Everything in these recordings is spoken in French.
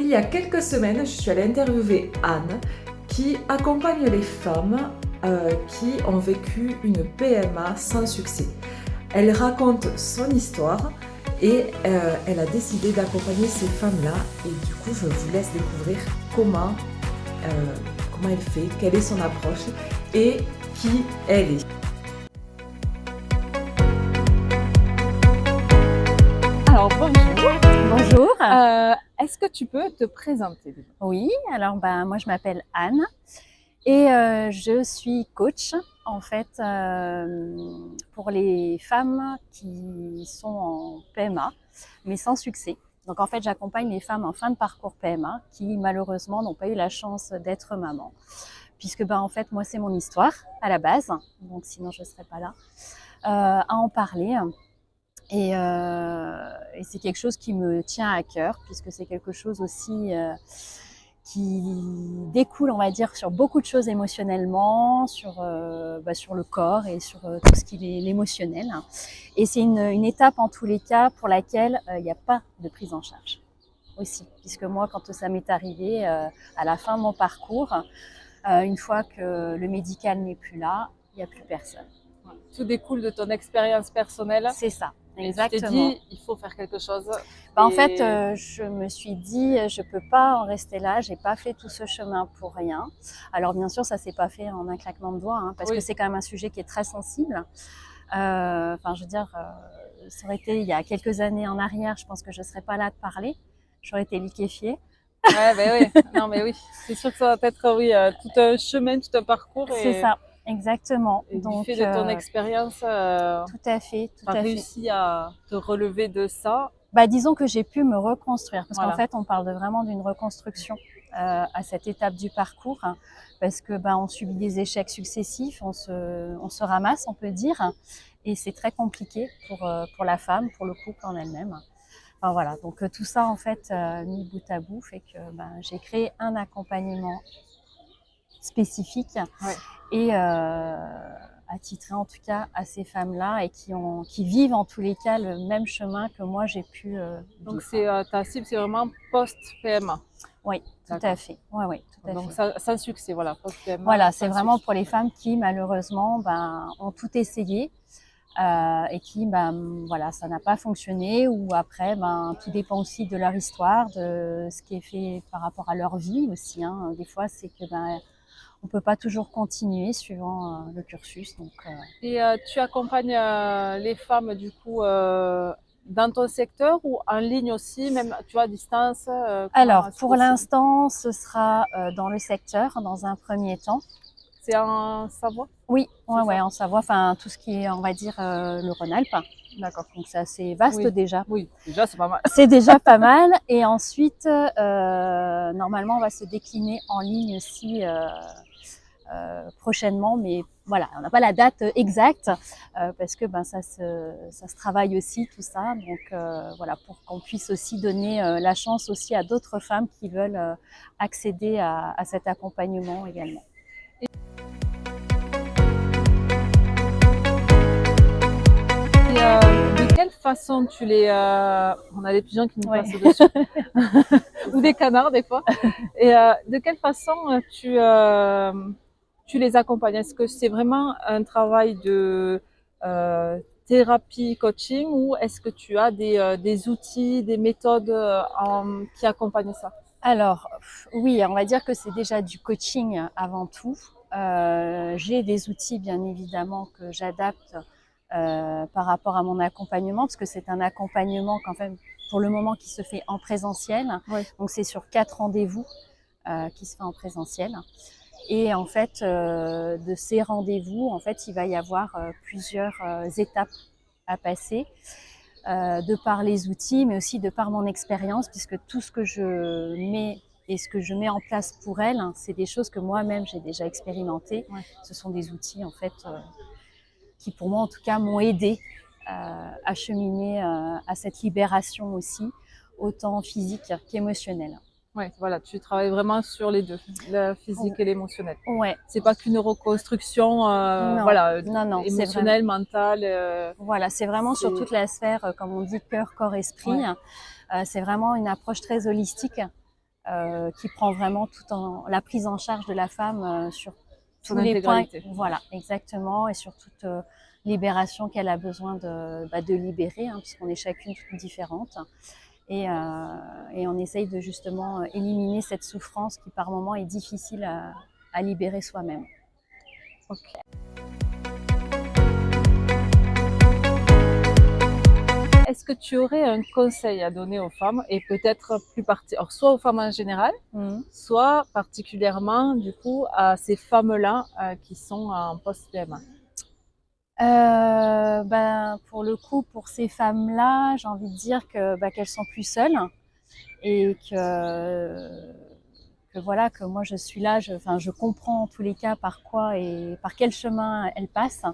Il y a quelques semaines, je suis allée interviewer Anne qui accompagne les femmes qui ont vécu une PMA sans succès. Elle raconte son histoire et elle a décidé d'accompagner ces femmes-là. Et du coup, je vous laisse découvrir comment elle fait, quelle est son approche et qui elle est. Alors bonjour. Bonjour. Est-ce que tu peux te présenter déjà? Oui, alors moi je m'appelle Anne et je suis coach en fait pour les femmes qui sont en PMA mais sans succès. Donc en fait j'accompagne les femmes en fin de parcours PMA qui malheureusement n'ont pas eu la chance d'être maman. Puisque en fait moi c'est mon histoire à la base, donc sinon je ne serais pas là à en parler. Et c'est quelque chose qui me tient à cœur, puisque c'est quelque chose aussi qui découle, on va dire, sur beaucoup de choses émotionnellement, sur le corps et sur tout ce qui est l'émotionnel. Et c'est une étape en tous les cas pour laquelle il n'y a pas de prise en charge aussi. Puisque moi, quand ça m'est arrivé à la fin de mon parcours, une fois que le médical n'est plus là, il n'y a plus personne. Tout découle de ton expérience personnelle. C'est ça. Exactement. Tu t'es dit, il faut faire quelque chose. En fait, je me suis dit, je peux pas en rester là. J'ai pas fait tout ce chemin pour rien. Alors bien sûr, ça s'est pas fait en un claquement de doigts, parce que c'est quand même un sujet qui est très sensible. Je veux dire, ça aurait été il y a quelques années en arrière, je pense que je serais pas là de parler. J'aurais été liquéfiée. Ouais, oui. Non, mais oui. C'est sûr que ça va être tout un chemin, tout un parcours. C'est ça. Exactement. Et donc, du fait de ton expérience, tout à fait, tu as réussi à te relever de ça. Disons que j'ai pu me reconstruire, parce qu'en fait, on parle vraiment d'une reconstruction à cette étape du parcours, parce que on subit des échecs successifs, on se ramasse, on peut dire, et c'est très compliqué pour la femme, pour le couple en elle-même. Enfin, voilà, donc tout ça en fait mis bout à bout fait que j'ai créé un accompagnement spécifique et attitré en tout cas à ces femmes-là et qui vivent en tous les cas le même chemin que moi j'ai pu donc ta cible c'est vraiment post-PMA. Oui, tout à fait. Ouais, tout à donc fait. Sans succès, voilà, post-PMA. Voilà, c'est vraiment pour les femmes qui malheureusement ont tout essayé et qui ça n'a pas fonctionné, ou après tout dépend aussi de leur histoire, de ce qui est fait par rapport à leur vie aussi. Des fois c'est que on peut pas toujours continuer suivant le cursus. Donc, Et tu accompagnes les femmes du coup dans ton secteur ou en ligne aussi, même tu vois à distance? Alors pour l'instant, ce sera dans le secteur dans un premier temps. C'est en Savoie? Oui, en Savoie, enfin tout ce qui est, on va dire, le Rhône-Alpes. D'accord. Donc c'est assez vaste déjà. Oui, déjà c'est pas mal. C'est déjà pas mal. Et ensuite, normalement, on va se décliner en ligne aussi prochainement, mais voilà, on n'a pas la date exacte parce que ça se travaille aussi tout ça. Donc voilà, pour qu'on puisse aussi donner la chance aussi à d'autres femmes qui veulent accéder à cet accompagnement également. De quelle façon tu les... on a des pigeons qui nous passent dessus. Ou des canards des fois. Et de quelle façon tu les accompagnes? Est-ce que c'est vraiment un travail de thérapie, coaching, ou est-ce que tu as des outils, des méthodes qui accompagnent ça? Alors oui, on va dire que c'est déjà du coaching avant tout. J'ai des outils bien évidemment que j'adapte par rapport à mon accompagnement, parce que c'est un accompagnement quand même pour le moment qui se fait en présentiel. Donc c'est sur 4 rendez-vous qui se fait en présentiel. Et en fait, de ces rendez-vous, en fait, il va y avoir plusieurs étapes à passer, de par les outils, mais aussi de par mon expérience, puisque tout ce que je mets et ce que je mets en place pour elles, c'est des choses que moi-même j'ai déjà expérimentées. Ce sont des outils en fait qui pour moi en tout cas m'ont aidé à cheminer à cette libération aussi, autant physique qu'émotionnelle. Oui, voilà, tu travailles vraiment sur les deux, le physique et l'émotionnel. Ouais. C'est pas qu'une reconstruction non, émotionnelle, mentale. Voilà, c'est vraiment sur toute la sphère, comme on dit, cœur, corps, esprit. C'est vraiment une approche très holistique qui prend vraiment tout en la prise en charge de la femme sur Son tous les points. intégralité. Voilà, exactement, et sur toute libération qu'elle a besoin de libérer, hein, puisqu'on est chacune toute différente. Et on essaye de justement éliminer cette souffrance qui par moments est difficile à libérer soi-même. Ok. Est-ce que tu aurais un conseil à donner aux femmes et peut-être alors soit aux femmes en général, soit particulièrement du coup à ces femmes-là qui sont en post-PMA? Pour le coup, pour ces femmes-là, j'ai envie de dire qu'elles sont plus seules et que voilà, que moi je suis là, je comprends en tous les cas par quoi et par quel chemin elles passent.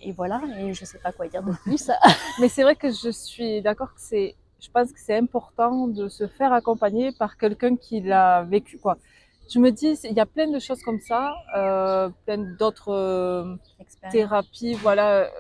Et voilà, et je sais pas quoi dire de plus. Mais c'est vrai que je suis d'accord je pense que c'est important de se faire accompagner par quelqu'un qui l'a vécu, quoi. Je me dis, il y a plein de choses comme ça, plein d'autres thérapies, voilà,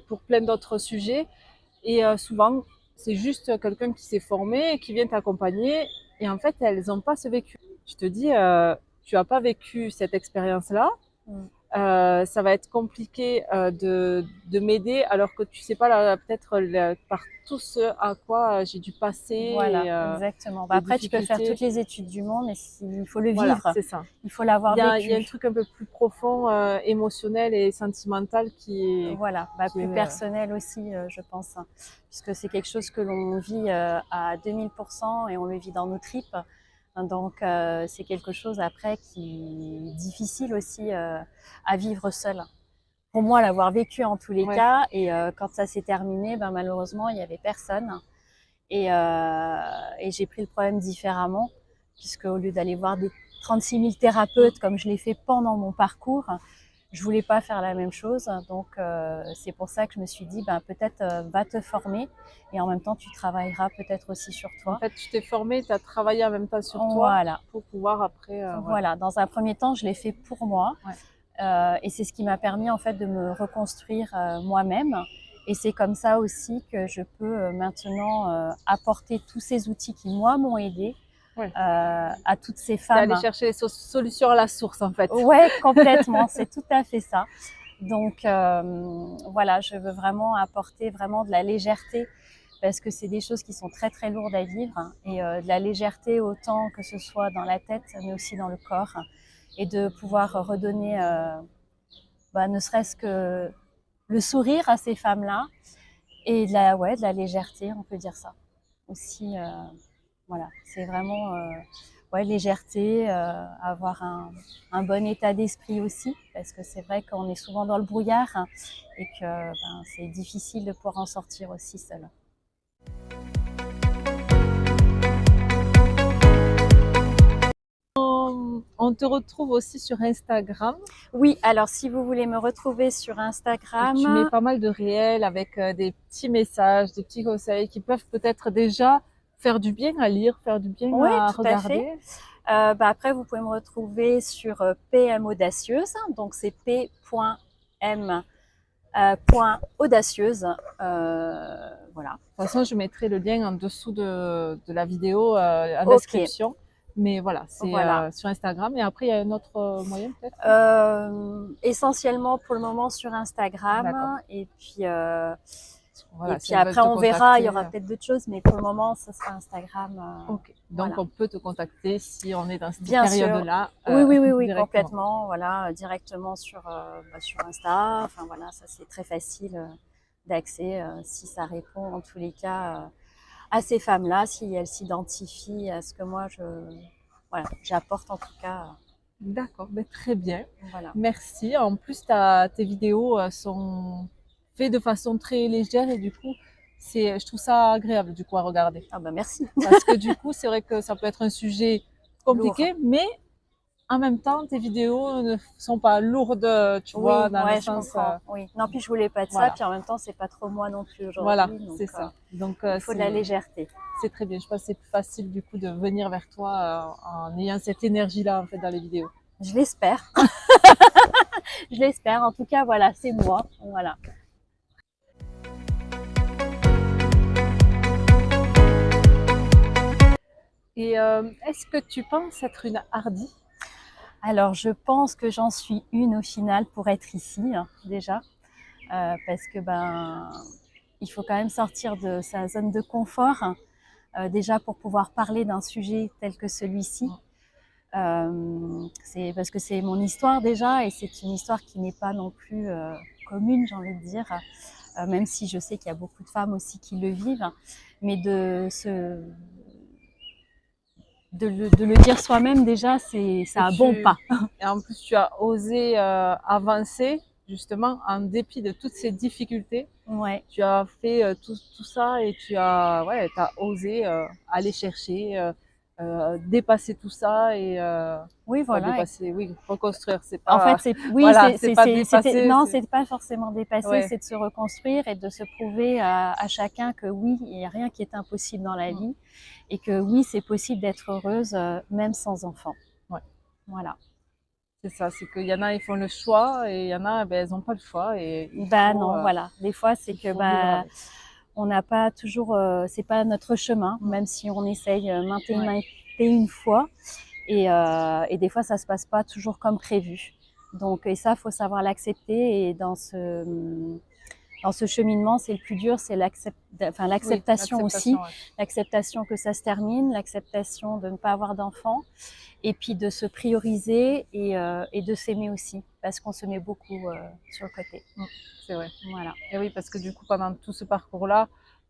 pour plein d'autres sujets. Et souvent, c'est juste quelqu'un qui s'est formé et qui vient t'accompagner. Et en fait, elles n'ont pas ce vécu. Je te dis, tu n'as pas vécu cette expérience-là. Ça va être compliqué de m'aider alors que tu sais pas peut-être par tout ce à quoi j'ai dû passer. Voilà, exactement. Après, tu peux faire toutes les études du monde, mais il faut le Voilà, vivre. c'est ça. Il faut l'avoir vécu. Il y a un truc un peu plus profond, émotionnel et sentimental qui est voilà, plus personnel aussi, je pense, hein, puisque c'est quelque chose que l'on vit à 2000% et on le vit dans nos tripes. Donc, c'est quelque chose après qui est difficile aussi à vivre seul. Pour moi, l'avoir vécu en tous les cas, et quand ça s'est terminé, malheureusement, il n'y avait personne. Et j'ai pris le problème différemment, puisque au lieu d'aller voir des 36 000 thérapeutes comme je l'ai fait pendant mon parcours, je voulais pas faire la même chose. Donc, c'est pour ça que je me suis dit, peut-être va te former et en même temps, tu travailleras peut-être aussi sur toi. En fait, tu t'es formée, tu as travaillé en même temps sur toi voilà. pour pouvoir après… voilà, dans un premier temps, je l'ai fait pour moi. Et c'est ce qui m'a permis en fait de me reconstruire moi-même. Et c'est comme ça aussi que je peux maintenant apporter tous ces outils qui, moi, m'ont aidée à toutes ces femmes. D'aller chercher les solutions à la source, en fait. Ouais, complètement, c'est tout à fait ça. Donc, voilà, je veux vraiment apporter vraiment de la légèreté parce que c'est des choses qui sont très, très lourdes à vivre et de la légèreté autant que ce soit dans la tête, mais aussi dans le corps et de pouvoir redonner, ne serait-ce que le sourire à ces femmes-là et de la légèreté, on peut dire ça aussi. Voilà, c'est vraiment légèreté, avoir un bon état d'esprit aussi, parce que c'est vrai qu'on est souvent dans le brouillard et que c'est difficile de pouvoir en sortir aussi seul. On te retrouve aussi sur Instagram. Oui, alors si vous voulez me retrouver sur Instagram… Tu mets pas mal de réels avec des petits messages, des petits conseils qui peuvent peut-être déjà faire du bien à lire, faire du bien à regarder. Après, vous pouvez me retrouver sur PM Audacieuse, donc c'est p.m.audacieuse. Voilà. De toute façon, je mettrai le lien en dessous de la vidéo en description. Mais voilà, c'est sur Instagram. Et après, il y a un autre moyen peut-être essentiellement pour le moment sur Instagram. Et puis, voilà, et puis après, on verra, il y aura peut-être d'autres choses. Mais pour le moment, ce sera Instagram. Donc, on peut te contacter si on est dans cette période-là. Oui, complètement. Voilà, directement sur Insta. Enfin, voilà, ça, c'est très facile d'accès si ça répond en tous les cas à ces femmes-là, si elles s'identifient à ce que moi j'apporte en tout cas. D'accord, très bien. Voilà. Merci. En plus, tes vidéos sont faites de façon très légère et du coup, je trouve ça agréable du coup à regarder. Ah merci. Parce que du coup, c'est vrai que ça peut être un sujet compliqué, mais en même temps, tes vidéos ne sont pas lourdes, tu vois, dans le sens… Oui, non, puis je voulais pas de ça, puis en même temps, c'est pas trop moi non plus aujourd'hui. Voilà, c'est ça. Donc, il faut de la légèreté. C'est très bien. Je pense que c'est plus facile du coup de venir vers toi en ayant cette énergie-là en fait dans les vidéos. Je l'espère. Je l'espère. En tout cas, voilà, c'est moi. Voilà. Et est-ce que tu penses être une hardie? Alors, je pense que j'en suis une au final pour être ici, hein, déjà, parce que il faut quand même sortir de sa zone de confort, hein, déjà pour pouvoir parler d'un sujet tel que celui-ci. C'est parce que c'est mon histoire déjà, et c'est une histoire qui n'est pas non plus commune, j'ai envie de dire, même si je sais qu'il y a beaucoup de femmes aussi qui le vivent, mais de le dire soi-même déjà, c'est un bon pas. Et en plus, tu as osé avancer, justement, en dépit de toutes ces difficultés. Ouais. Tu as fait tout ça et tu as, ouais, t'as osé aller chercher, dépasser tout ça et Oui, voilà. dépasser, oui, reconstruire. C'est En pas, fait, oui, voilà, c'est pas dépasser. non, c'est pas forcément dépasser, Ouais. c'est de se reconstruire et de se prouver à chacun que oui, il n'y a rien qui est impossible dans la vie, et que oui, c'est possible d'être heureuse même sans enfant. Ouais. Voilà. C'est ça, c'est qu'il y en a, ils font le choix et il y en a, elles n'ont pas le choix. Et Non, voilà. Des fois, c'est que on n'a pas toujours, c'est pas notre chemin, même si on essaye maintes et une fois. Et des fois, ça se passe pas toujours comme prévu. Donc, et ça, faut savoir l'accepter. Et dans ce cheminement, c'est le plus dur, c'est l'acceptation aussi. Ouais. L'acceptation que ça se termine, l'acceptation de ne pas avoir d'enfant, et puis de se prioriser et de s'aimer aussi, parce qu'on se met beaucoup sur le côté. C'est vrai. Voilà. Et oui, parce que du coup, pendant tout ce parcours-là,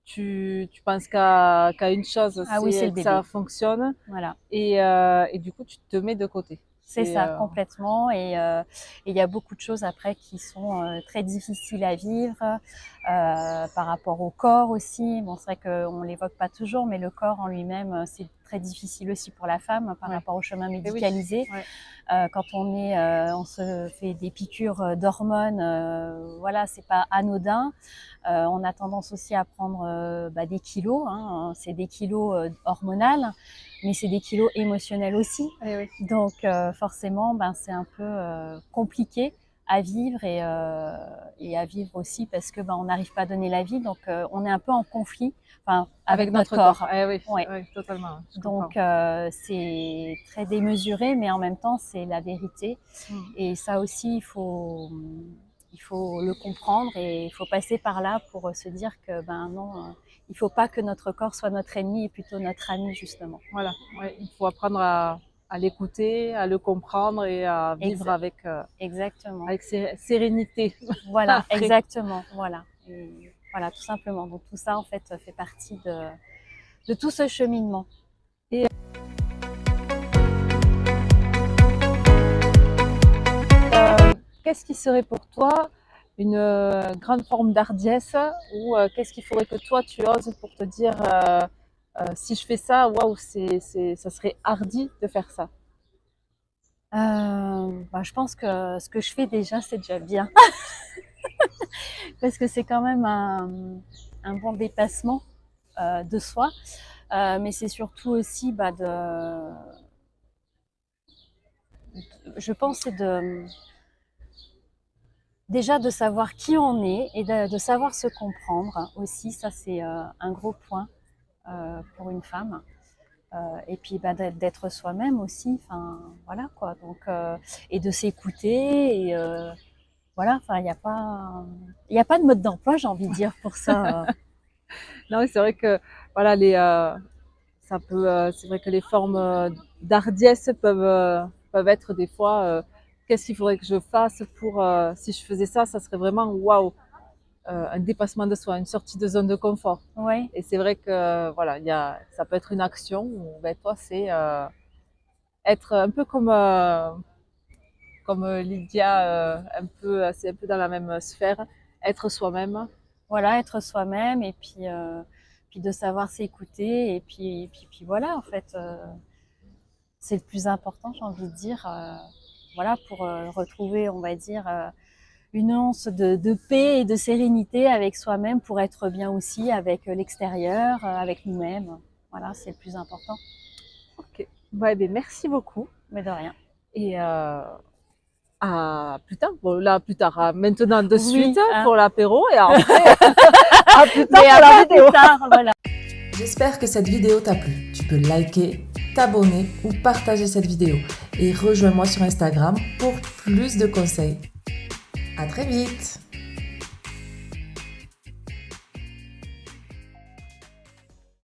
tu penses qu'à une chose, c'est que ça fonctionne. Voilà. Et du coup, tu te mets de côté. C'est ça, complètement. Et il y a beaucoup de choses après qui sont très difficiles à vivre par rapport au corps aussi. Bon, c'est vrai qu'on ne l'évoque pas toujours, mais le corps en lui-même, c'est très difficile aussi pour la femme par rapport au chemin médicalisé. Oui. Quand on se fait des piqûres d'hormones, voilà, c'est pas anodin. On a tendance aussi à prendre des kilos, hein. C'est des kilos hormonales, mais c'est des kilos émotionnels aussi. Oui. Donc forcément, c'est un peu compliqué à vivre et à vivre aussi parce que on n'arrive pas à donner la vie, donc on est un peu en conflit, avec notre corps. Oui, totalement. Donc c'est très démesuré, mais en même temps c'est la vérité. Et ça aussi, il faut le comprendre et il faut passer par là pour se dire que non, il faut pas que notre corps soit notre ennemi et plutôt notre ami, justement. Voilà, il faut apprendre à l'écouter, à le comprendre et à vivre avec sérénité. Voilà, exactement, voilà. Et voilà, tout simplement. Donc tout ça en fait fait partie de tout ce cheminement. Et qu'est-ce qui serait pour toi une grande forme d'hardiesse, ou qu'est-ce qu'il faudrait que toi tu oses pour te dire si je fais ça, waouh, ça serait hardi de faire ça? Je pense que ce que je fais déjà, c'est déjà bien. Parce que c'est quand même un bon dépassement de soi. Mais c'est surtout aussi je pense c'est déjà de savoir qui on est et de savoir se comprendre aussi. Ça, c'est un gros point pour une femme. Et puis d'être soi-même aussi, voilà quoi. Donc et de s'écouter et voilà, il n'y a pas de mode d'emploi, j'ai envie de dire, pour ça. Non, c'est vrai que voilà, c'est vrai que les formes d'hardiesse peuvent être des fois qu'est-ce qu'il faudrait que je fasse pour si je faisais ça, ça serait vraiment waouh, un dépassement de soi, une sortie de zone de confort. Ouais. Et c'est vrai que voilà, ça peut être une action où toi c'est être un peu comme Lydia, c'est un peu dans la même sphère, être soi-même. Voilà, être soi-même et puis de savoir s'écouter et puis voilà, en fait, c'est le plus important, j'ai envie de dire, voilà, pour retrouver, on va dire, une once de paix et de sérénité avec soi-même pour être bien aussi avec l'extérieur, avec nous-mêmes. Voilà, c'est le plus important. Ok, merci beaucoup. Mais de rien. Et à plus tard. Bon, là, plus tard, maintenant de suite pour l'apéro et après, à plus tard pour la vidéo. J'espère que cette vidéo t'a plu. Tu peux liker, t'abonner ou partager cette vidéo. Et rejoins-moi sur Instagram pour plus de conseils. À très vite!